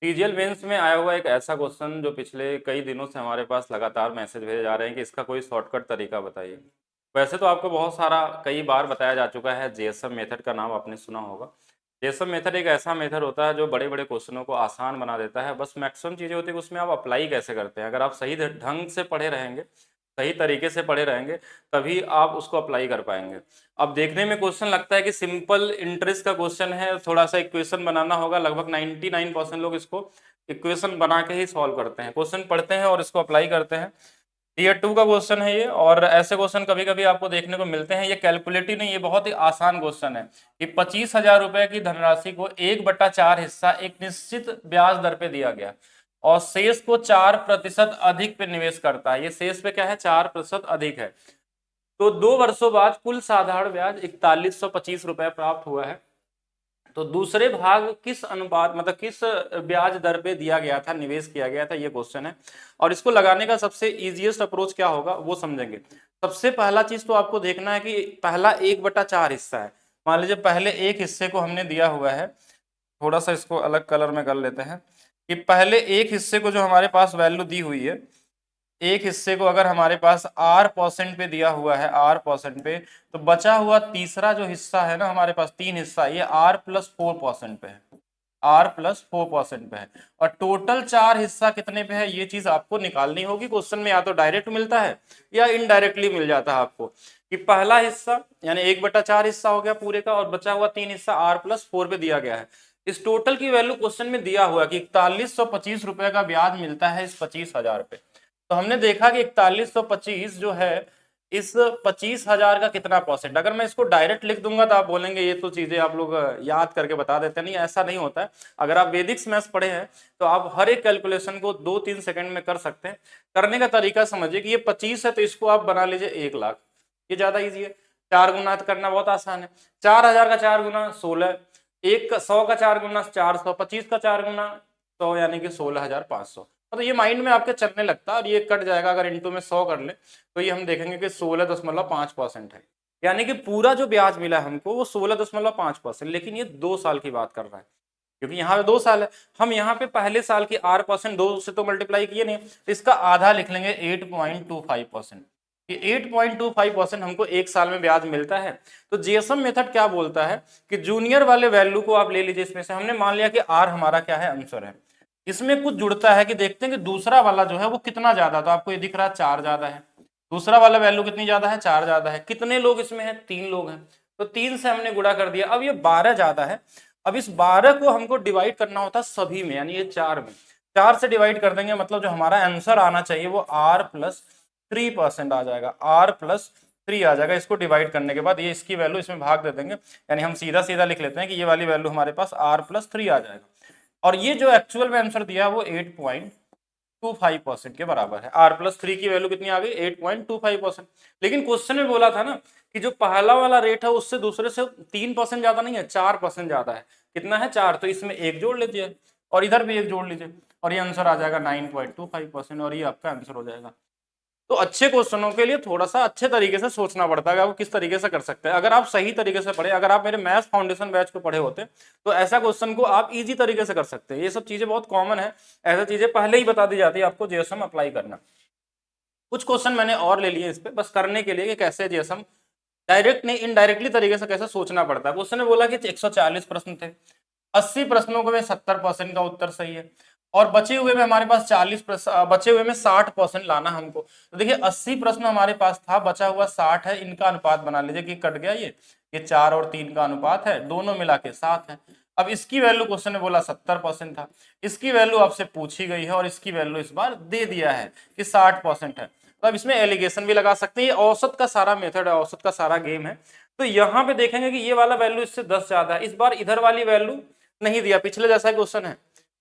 TGL mains में आया हुआ एक ऐसा क्वेश्चन जो पिछले कई दिनों से हमारे पास लगातार मैसेज भेजे जा रहे हैं कि इसका कोई शॉर्टकट तरीका बताइए। वैसे तो आपको बहुत सारा कई बार बताया जा चुका है, जेएसएम मेथड का नाम आपने सुना होगा। जेएसएम मेथड एक ऐसा मेथड होता है जो बड़े बड़े क्वेश्चनों को आसान बना देता है। बस मैक्सिमम चीज़ें होती है कि उसमें आप अप्लाई कैसे करते हैं। अगर आप सही ढंग से पढ़े रहेंगे, सही तरीके से पढ़े रहेंगे, तभी आप उसको अप्लाई कर पाएंगे। अब देखने में क्वेश्चन लगता है कि सिंपल इंटरेस्ट का क्वेश्चन है, थोड़ा सा इक्वेशन बनाना होगा। लगभग 99% लोग इसको इक्वेशन बना के ही सॉल्व करते हैं, क्वेश्चन पढ़ते हैं और इसको अप्लाई करते हैं। ईयर 2 का क्वेश्चन है ये, और ऐसे क्वेश्चन कभी कभी आपको देखने को मिलते हैं। ये कैलकुलेटिव नहीं, ये बहुत ही आसान क्वेश्चन है कि 25,000 रुपए की धनराशि को 1/4 हिस्सा एक निश्चित ब्याज दर पे दिया गया और शेष को 4% अधिक पे निवेश करता है। ये शेष पे क्या है, 4% अधिक है। तो 2 वर्षों बाद कुल साधारण ब्याज 4125 रुपए प्राप्त हुआ है। तो दूसरे भाग किस अनुपात, मतलब किस ब्याज दर पे दिया गया था, निवेश किया गया था, ये क्वेश्चन है। और इसको लगाने का सबसे इजीएस्ट अप्रोच क्या होगा वो समझेंगे। सबसे पहला चीज तो आपको देखना है कि पहला 1/4 हिस्सा है। मान लीजिए पहले एक हिस्से को हमने दिया हुआ है, थोड़ा सा इसको अलग कलर में कर लेते हैं कि पहले एक हिस्से को जो हमारे पास वैल्यू दी हुई है, एक हिस्से को अगर हमारे पास R% पे दिया हुआ है, R% पे, तो बचा हुआ तीसरा जो हिस्सा है ना हमारे पास, 3 हिस्सा, ये R+4% पे है, R+4% पे है। और टोटल 4 हिस्सा कितने पे है, ये चीज आपको निकालनी होगी। क्वेश्चन में या तो डायरेक्ट मिलता है या इनडायरेक्टली मिल जाता है आपको कि पहला हिस्सा यानी 1/4 हिस्सा हो गया पूरे का, और बचा हुआ 3 हिस्सा R+4 पे दिया गया है। इस टोटल की वैल्यू क्वेश्चन में दिया हुआ कि 4125 रुपए का ब्याज मिलता है इस 25,000 पे। तो हमने देखा कि 4125 जो है, इस 25,000 का कितना परसेंट। अगर मैं इसको डायरेक्ट लिख दूंगा तो आप बोलेंगे ये तो चीजें आप लोग याद करके बता देते हैं। नहीं, ऐसा नहीं होता है। अगर आप वैदिक मैथ्स पढ़े हैं तो आप हर एक कैलकुलेशन को 2-3 सेकंड में कर सकते हैं। करने का तरीका समझिए कि ये 25 है तो इसको आप बना लीजिए 1 लाख, ये ज्यादा ईजी है। 4 गुना करना बहुत आसान है। 4,000 का 4 गुना 16, 100 का 4 गुना 400, 25 का 4 गुना 100 यानी कि 16,500। तो ये माइंड में आपके चलने लगता है और ये कट जाएगा। अगर इंटू में 100 कर ले तो ये हम देखेंगे कि 16.5% है। यानी कि पूरा जो ब्याज मिला हमको वो 16.5%। लेकिन ये 2 साल की बात कर रहा है, क्योंकि यहाँ पे 2 साल है। हम यहाँ पे पहले साल की R% 2 से तो मल्टीप्लाई किए नहीं, तो इसका आधा लिख लेंगे 8.25%। ये 8.25% हमको 1 साल में ब्याज मिलता है। तो जीएसएम मेथड क्या बोलता है कि जूनियर वाले वैल्यू को आप ले लीजिए। इसमें से हमने मान लिया कि R हमारा क्या है, आंसर है। इसमें कुछ जुड़ता है कि देखते हैं कि दूसरा वाला जो है वो कितना ज्यादा। तो आपको ये दिख रहा है 4 ज्यादा है, दूसरा वाला वैल्यू कितनी ज्यादा है, 4 ज्यादा है। कितने लोग इसमें है, 3 लोग हैं, तो 3 से हमने गुणा कर दिया। अब ये 12 ज्यादा है। अब इस 12 को हमको डिवाइड करना होता है सभी में, यानी ये 4 में। 4 से डिवाइड कर देंगे, मतलब जो हमारा आंसर आना चाहिए वो R+3% आ जाएगा, R+3 आ जाएगा। इसको डिवाइड करने के बाद ये इसकी वैल्यू इसमें भाग दे देंगे, यानी हम सीधा सीधा लिख लेते हैं कि ये वाली वैल्यू हमारे पास R+3 आ जाएगा। और ये जो एक्चुअल में आंसर दिया है वो 8.25% के बराबर है। R+3 की वैल्यू कितनी आ गई, 8.25%। लेकिन क्वेश्चन में बोला था ना कि जो पहला वाला रेट है उससे दूसरे से 3% ज्यादा नहीं है, 4% ज्यादा है। कितना है, 4। तो इसमें एक जोड़ लीजिए और इधर भी एक जोड़ लीजिए और ये आंसर आ जाएगा 9.25%, और ये आपका आंसर हो जाएगा। तो अच्छे क्वेश्चनों के लिए थोड़ा सा अच्छे तरीके से सोचना पड़ता है, आपको किस तरीके से कर सकते हैं। अगर आप सही तरीके से पढ़े, अगर आप मेरे मैथ्स फाउंडेशन बैच को पढ़े होते तो ऐसा क्वेश्चन को आप इजी तरीके से कर सकते हैं। ये सब चीजें बहुत कॉमन है, ऐसा चीजें पहले ही बता दी जाती है आपको जेएसएम अप्लाई करना। कुछ क्वेश्चन मैंने और ले लिए इस पे, बस करने के लिए कि कैसे जेएसएम डायरेक्ट नहीं इनडायरेक्टली तरीके से कैसे सोचना पड़ता है। क्वेश्चन ने बोला कि 140 प्रश्न थे, 80 प्रश्नों को में 70% का उत्तर सही है, और बचे हुए में हमारे पास 40 प्रश्न, बचे हुए में 60% लाना हमको। तो देखिए 80 प्रश्न हमारे पास था, बचा हुआ 60 है। इनका अनुपात बना लीजिए कि कट गया ये 4 और 3 का अनुपात है, दोनों मिला के 7 है। अब इसकी वैल्यू क्वेश्चन ने बोला 70% था, इसकी वैल्यू आपसे पूछी गई है और इसकी वैल्यू इस बार दे दिया है कि 60% है। तो अब इसमें एलिगेशन भी लगा सकते हैं। ये औसत का सारा मेथड है, औसत का सारा गेम है। तो यहाँ पे देखेंगे कि ये वाला वैल्यू इससे 10 ज्यादा है, इस बार इधर वाली वैल्यू नहीं दिया, पिछले जैसा क्वेश्चन है,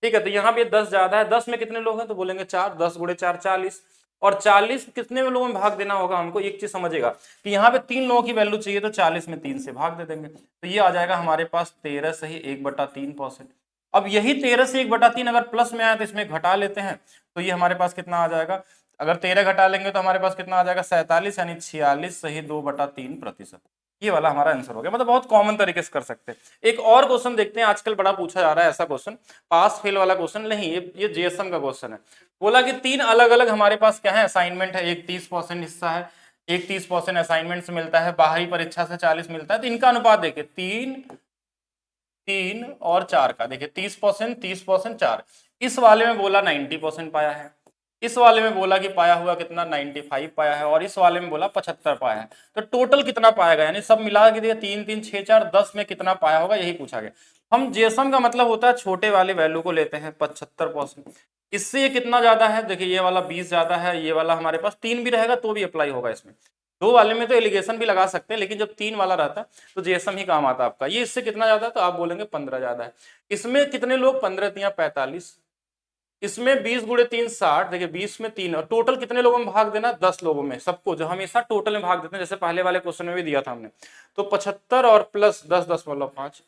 ठीक है। तो यहाँ पे 10 ज्यादा है, 10 में कितने लोग हैं तो बोलेंगे 4, 10 गुणे 4 40, और 40 कितने लोगों में भाग देना होगा हमको। एक चीज समझेगा कि यहाँ पे 3 लोगों की वैल्यू चाहिए, तो 40 में 3 से भाग दे देंगे, तो ये आ जाएगा हमारे पास 13 से ही 1/3%। अब यही 13 से 1/3 अगर प्लस में आया तो इसमें घटा लेते हैं, तो ये हमारे पास कितना आ जाएगा। अगर 13 घटा लेंगे तो हमारे पास कितना आ जाएगा, 47, यानी 46 सही 2/3%। ये वाला हमारा आंसर हो गया। मतलब बहुत कॉमन तरीके से कर सकते हैं। एक और क्वेश्चन देखते हैं, आजकल बड़ा पूछा जा रहा है ऐसा क्वेश्चन, पास फेल वाला क्वेश्चन नहीं, ये जीएसएम का क्वेश्चन है। बोला कि 3 अलग अलग हमारे पास क्या है असाइनमेंट है, एक 30% हिस्सा है, एक 30% असाइनमेंट से मिलता है, बाहरी परीक्षा से 40 मिलता है। तो इनका अनुपात देखिए 3 और 4 का, देखिए 30%, 30%, 4। इस वाले में बोला 90% पाया है, इस वाले में बोला कि पाया हुआ कितना 95 पाया है, और इस वाले में बोला 75 पाया है। तो टोटल कितना पाएगा, यानी सब मिला के दिया 3 3 6 4 10 में कितना पाया होगा, यही पूछा गया। हम जेसम का मतलब होता है छोटे वाले वैल्यू को लेते हैं 75%। इससे ये कितना ज्यादा है, देखिए ये वाला 20 ज्यादा है, ये वाला हमारे पास 3 भी रहेगा तो भी अप्लाई होगा इसमें। 2 वाले में तो एलिगेशन भी लगा सकते हैं, लेकिन जब 3 वाला रहता है तो जेएसएम ही काम आता है आपका। ये इससे कितना ज्यादा है, तो आप बोलेंगे 15 ज्यादा है। इसमें कितने लोग, 15 3 45, इसमें 20 गुणे 3 60, देखिए 20 में 3, और टोटल कितने लोगों में भाग देना, 10 लोगों में, सबको जो हमेशा टोटल में भाग देते हैं, जैसे पहले वाले क्वेश्चन में भी दिया था हमने। तो 75 और प्लस 10.5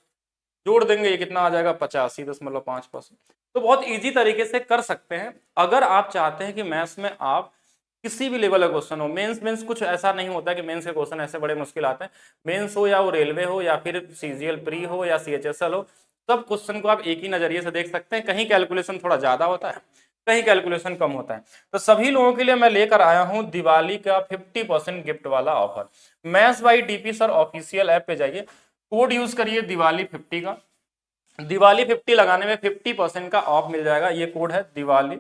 जोड़ देंगे, ये कितना आ जाएगा 85.5%। तो बहुत इजी तरीके से कर सकते हैं। अगर आप चाहते हैं कि मैथ्स में आप किसी भी लेवल का क्वेश्चन हो, मेंस कुछ ऐसा नहीं होता कि मेंस के क्वेश्चन ऐसे बड़े मुश्किल आते हैं। मेंस हो या वो रेलवे हो या फिर सीजीएल प्री हो या सीएचएसएल हो, सब क्वेश्चन को आप एक ही नजरिए से देख सकते हैं। कहीं कैलकुलेशन थोड़ा ज्यादा होता है, कहीं कैलकुलेशन कम होता है। तो सभी लोगों के लिए मैं लेकर आया हूं दिवाली का 50% गिफ्ट वाला offer. Maths by DP sir official app पे जाइए, कोड यूज करिए दिवाली 50 का। दिवाली 50 लगाने में 50% का ऑफ मिल जाएगा। ये कोड है दिवाली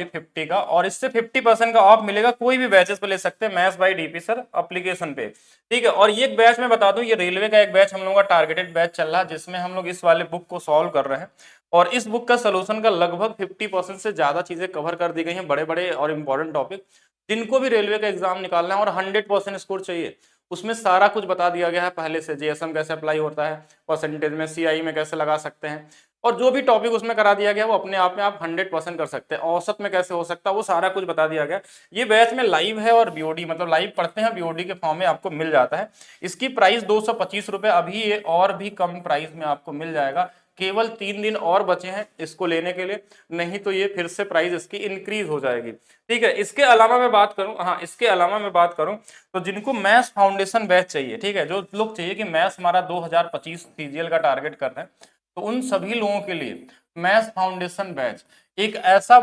50 का, और इससे 50% का ऑफ मिलेगा। कोई भी बैचेस पे ले सकते हैं maths by DP sir application पे, ठीक है। और ये बैच मैं बता दूं, ये रेलवे का एक बैच हम लोगों का टारगेटेड बैच चल रहा है, जिसमें हम लोग इस वाले बुक को सॉल्व कर रहे हैं। और इस बुक का सोल्यूशन का लगभग 50% से ज्यादा चीजें कवर कर दी गई हैं, बड़े बड़े और इंपॉर्टेंट टॉपिक जिनको भी रेलवे का एग्जाम निकालना है और 100% स्कोर चाहिए। उसमें सारा कुछ बता दिया गया है पहले से, जेएसएम कैसे अप्लाई होता है, परसेंटेज में सीआई में कैसे लगा सकते हैं, और जो भी टॉपिक उसमें करा दिया गया वो अपने आप में आप 100% कर सकते हैं। औसत में कैसे हो सकता है वो सारा कुछ बता दिया गया। ये बैच में लाइव है और बीओडी, मतलब लाइव पढ़ते हैं, बीओडी के फॉर्म में आपको मिल जाता है। इसकी प्राइस 225 रुपए, अभी ये और भी कम प्राइस में आपको मिल जाएगा। केवल 3 दिन और बचे हैं इसको लेने के लिए, नहीं तो ये फिर से प्राइस इसकी इंक्रीज हो जाएगी, ठीक है। इसके अलावा मैं बात करूं, हाँ इसके अलावा मैं बात करूं तो जिनको मैथ्स फाउंडेशन बैच चाहिए, ठीक है, जो लोग चाहिए कि मैथ्स हमारा 2025 सीजीएल का टारगेट कर रहे हैं, तो उन सभी लोगों के लिए मैथ्स फाउंडेशन बैच एक ऐसा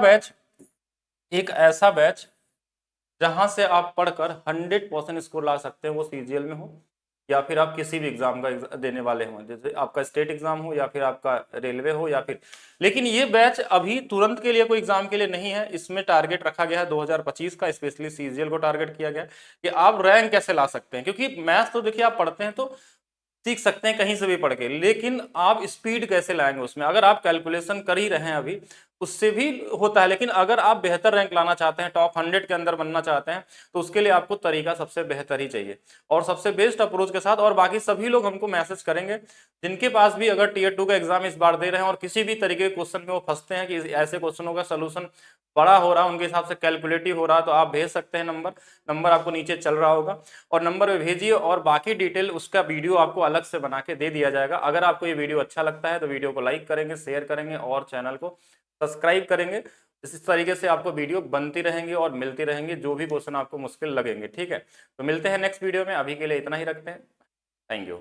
बैच जहां से आप पढ़कर 100% स्कोर ला सकते हैं, वो सीजीएल में हो या फिर आप किसी भी एग्जाम का देने वाले हों, जैसे आपका स्टेट एग्जाम हो या फिर आपका रेलवे हो या फिर। लेकिन ये बैच अभी तुरंत के लिए कोई एग्जाम के लिए नहीं है। इसमें टारगेट रखा गया है 2025 का, स्पेशली सीजीएल को टारगेट किया गया है कि आप रैंक कैसे ला सकते हैं। क्योंकि मैथ्स तो देखिए आप पढ़ते हैं तो सीख सकते हैं कहीं से भी पढ़ के, लेकिन आप स्पीड कैसे लाएंगे उसमें। अगर आप कैलकुलेशन कर ही रहे हैं अभी, उससे भी होता है, लेकिन अगर आप बेहतर रैंक लाना चाहते हैं, टॉप 100 के अंदर बनना चाहते हैं, तो उसके लिए आपको तरीका सबसे बेहतर ही चाहिए और सबसे बेस्ट अप्रोच के साथ। और बाकी सभी लोग हमको मैसेज करेंगे जिनके पास भी अगर टीयर 2 का एग्जाम इस बार दे रहे हैं और किसी भी तरीके के क्वेश्चन में वो फंसते हैं कि ऐसे क्वेश्चनों का सोल्यूशन बड़ा हो रहा है, उनके हिसाब से कैलकुलेटिव हो रहा है, तो आप भेज सकते हैं नंबर आपको नीचे चल रहा होगा, और नंबर पे भेजिए और बाकी डिटेल उसका वीडियो आपको अलग से बना के दे दिया जाएगा। अगर आपको ये वीडियो अच्छा लगता है तो वीडियो को लाइक करेंगे, शेयर करेंगे और चैनल को सब्सक्राइब करेंगे। इस तरीके से आपको वीडियो बनती रहेंगी और मिलती रहेंगी जो भी क्वेश्चन आपको मुश्किल लगेंगे, ठीक है। तो मिलते हैं नेक्स्ट वीडियो में, अभी के लिए इतना ही रखते हैं। Thank you.